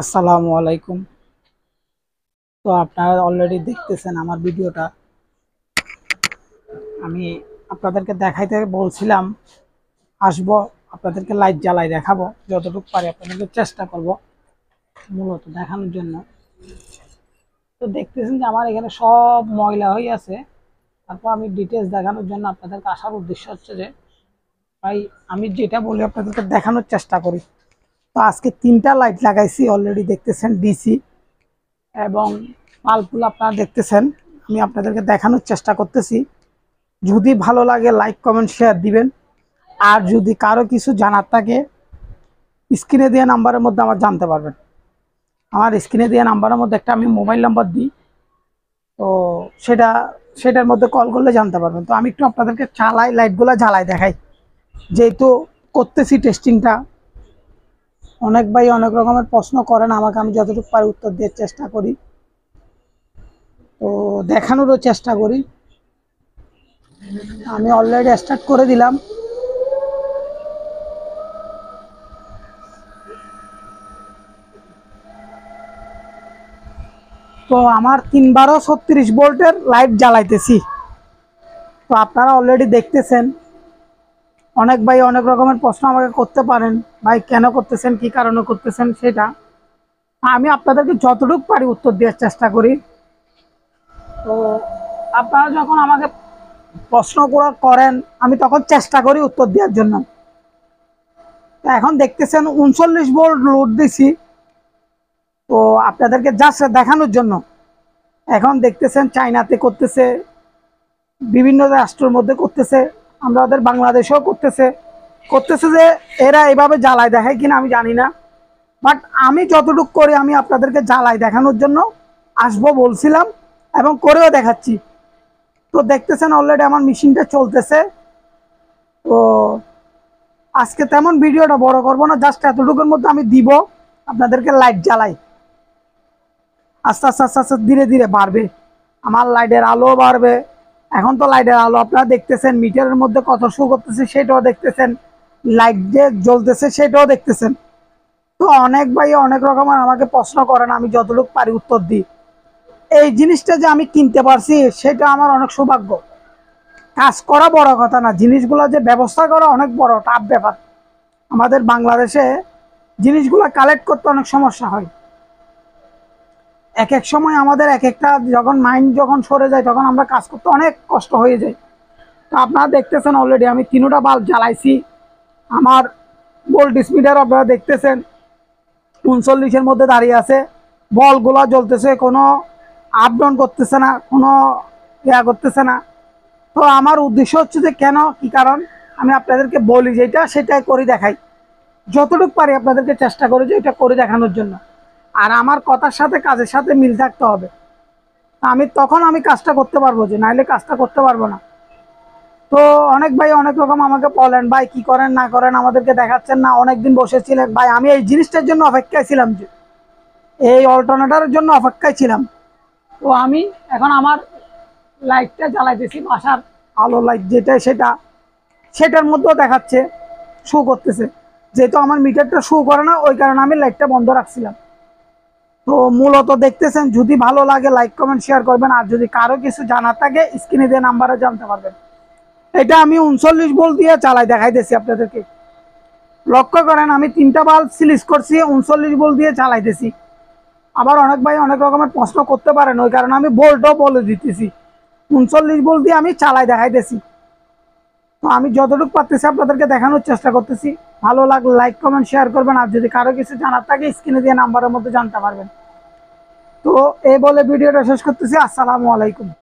আসসালামু আলাইকুম। তো আপনারা অলরেডি দেখতেছেন আমার ভিডিওটা। আমি আপনাদেরকে দেখাইতে বলছিলাম, আসবো আপনাদেরকে লাইট জ্বালাই দেখাবো, যতটুকু পারি আপনাদেরকে চেষ্টা করব মূলত দেখানোর জন্য। তো দেখতেছেন যে আমার এখানে সব ময়লা হয়ে আছে। তারপর আমি ডিটেলস দেখানোর জন্য আপনাদেরকে আসার উদ্দেশ্য হচ্ছে যে ভাই, আমি যেটা বলি আপনাদেরকে দেখানোর চেষ্টা করি। তো আজকে 3টা লাইট লাগাইছি, অলরেডি দেখতেছেন ডিসি এবং বাল্বগুলো আপনারা দেখতেছেন। আমি আপনাদেরকে দেখানোর চেষ্টা করতেছি। যদি ভালো লাগে লাইক কমেন্ট শেয়ার দিবেন। আর যদি কারো কিছু জানার থাকে স্ক্রিনে দেওয়া নাম্বারের মধ্যে আমার জানতে পারবেন। আমার স্ক্রিনে দেওয়া নাম্বারের মধ্যে একটা আমি মোবাইল নাম্বার দিই, তো সেটার মধ্যে কল করলে জানতে পারবেন। তো আমি একটু আপনাদেরকে চালাই লাইটগুলো জ্বালাই দেখাই, যেহেতু করতেছি টেস্টিংটা। অনেক ভাই অনেক রকমের প্রশ্ন করেন আমাকে, আমি যতটুকু পারি উত্তর দেওয়ার চেষ্টা করি, তো দেখানোরও চেষ্টা করি। আমি অলরেডি স্টার্ট করে দিলাম। তো আমার 31236 ভোল্টের লাইট জ্বালাইতেছি। তো আপনারা অলরেডি দেখতেছেন। অনেক ভাই অনেক রকমের প্রশ্ন আমাকে করতে পারেন, ভাই কেন করতেছেন, কি কারণে করতেছেন, সেটা আমি আপনাদেরকে যতটুকু পারি উত্তর দেওয়ার চেষ্টা করি। তো আপনারা যখন আমাকে প্রশ্নগুলো করেন আমি তখন চেষ্টা করি উত্তর দেওয়ার জন্য। তো এখন দেখতেছেন 39 ভোল্ট লোড দিছি, তো আপনাদেরকে জাস্ট দেখানোর জন্য। এখন দেখতেছেন চায়নাতে করতেছে, বিভিন্ন রাষ্ট্রের মধ্যে করতেছে, আমরা ওদের বাংলাদেশেও করতেছে যে এরা এভাবে জ্বালায় দেখায় কিনা আমি জানি না, বাট আমি যতটুকু করি আমি আপনাদেরকে জ্বালায় দেখানোর জন্য আসবো বলছিলাম এবং করেও দেখাচ্ছি। তো দেখতেছেন অলরেডি আমার মেশিনটা চলতেছে। তো আজকে তেমন ভিডিওটা বড় করব না, জাস্ট এতটুকুর মধ্যে আমি দিব আপনাদেরকে লাইট জ্বালাই। আস্তে আস্তে আস্তে আস্তে ধীরে ধীরে বাড়বে, আমার লাইটের আলো বাড়বে। এখন তো লাইটের আলো আপনারা দেখতেছেন, মিটারের মধ্যে কত শো করতেছে সেটাও দেখতেছেন, লাইট যে জ্বলতেছে সেটাও দেখতেছেন। তো অনেক ভাই অনেক রকমের আমাকে প্রশ্ন করেন, আমি যতটুকু পারি উত্তর দিই। এই জিনিসটা যে আমি কিনতে পারছি সেটা আমার অনেক সৌভাগ্য। কাজ করা বড় কথা না, জিনিসগুলো যে ব্যবস্থা করা অনেক বড় টাফ ব্যাপার। আমাদের বাংলাদেশে জিনিসগুলো কালেক্ট করতে অনেক সমস্যা হয়। এক এক সময় আমাদের এক একটা যখন মাইন্ড যখন সরে যায় তখন আমরা কাজ করতে অনেক কষ্ট হয়ে যায়। তো আপনারা দেখতেছেন অলরেডি আমি 3টা বাল্ব জ্বালাইছি। আমার ভোল্টেজ মিটার আপনারা দেখতেছেন 39-এর মধ্যে দাঁড়িয়ে আছে, বলগুলো জ্বলতেছে, কোনো আপ ডাউন করতেছে না, কোনো ইয়া করতেছে না। তো আমার উদ্দেশ্য হচ্ছে যে কেন কি কারণ আমি আপনাদেরকে বলি, যেটা সেটাই করে দেখাই, যতটুকু পারি আপনাদেরকে চেষ্টা করি যে এটা করে দেখানোর জন্য। আর আমার কথার সাথে কাজের সাথে মিল থাকতে হবে, আমি তখন আমি কাজটা করতে পারবো, যে নাইলে কাজটা করতে পারবো না। তো অনেক ভাই অনেক রকম আমাকে বলেন, ভাই কি করেন না করেন আমাদেরকে দেখাচ্ছেন না, অনেকদিন বসেছিলেন। ভাই আমি এই জিনিসটার জন্য অপেক্ষায় ছিলাম, যে এই অল্টারনেটরের জন্য অপেক্ষায় ছিলাম। তো আমি এখন আমার লাইটটা জ্বালাইতেছি, বাসার আলো লাইট যেটা সেটার মধ্যেও দেখাচ্ছে, শো করতেছে। যেহেতু আমার মিটারটা শো করে না ওই কারণে আমি লাইটটা বন্ধ রাখছিলাম। তো মূলত দেখতেছেন, যদি ভালো লাগে লাইক কমেন্ট শেয়ার করবেন। আর যদি কারো কিছু জানার থাকে স্ক্রিনে দিয়ে নাম্বারে জানতে পারবেন। এটা আমি 39 ভোল্ট দিয়ে চালাই দেখাইতেছি আপনাদেরকে। লক্ষ্য করেন আমি 3টা বাল্ব সিলিজ করছি, 39 ভোল্ট দিয়ে চালাইতেছি। আবার অনেক ভাই অনেক রকমের প্রশ্ন করতে পারেন, ওই কারণে আমি ভোল্টও বলে দিতেছি। 39 ভোল্ট দিয়ে আমি চালাই দেখাইতেছি। তো আমি যতটুকু পারতেছি আপনাদেরকে দেখানোর চেষ্টা করতেছি। ভালো লাগলে লাইক কমেন্ট শেয়ার করবেন। আর যদি কারো কিছু জানার থাকে স্ক্রিনে দিয়ে নাম্বারের মধ্যে জানতে পারবেন। তো এই বলে ভিডিওটা শেষ করতেছি। আসসালামু আলাইকুম।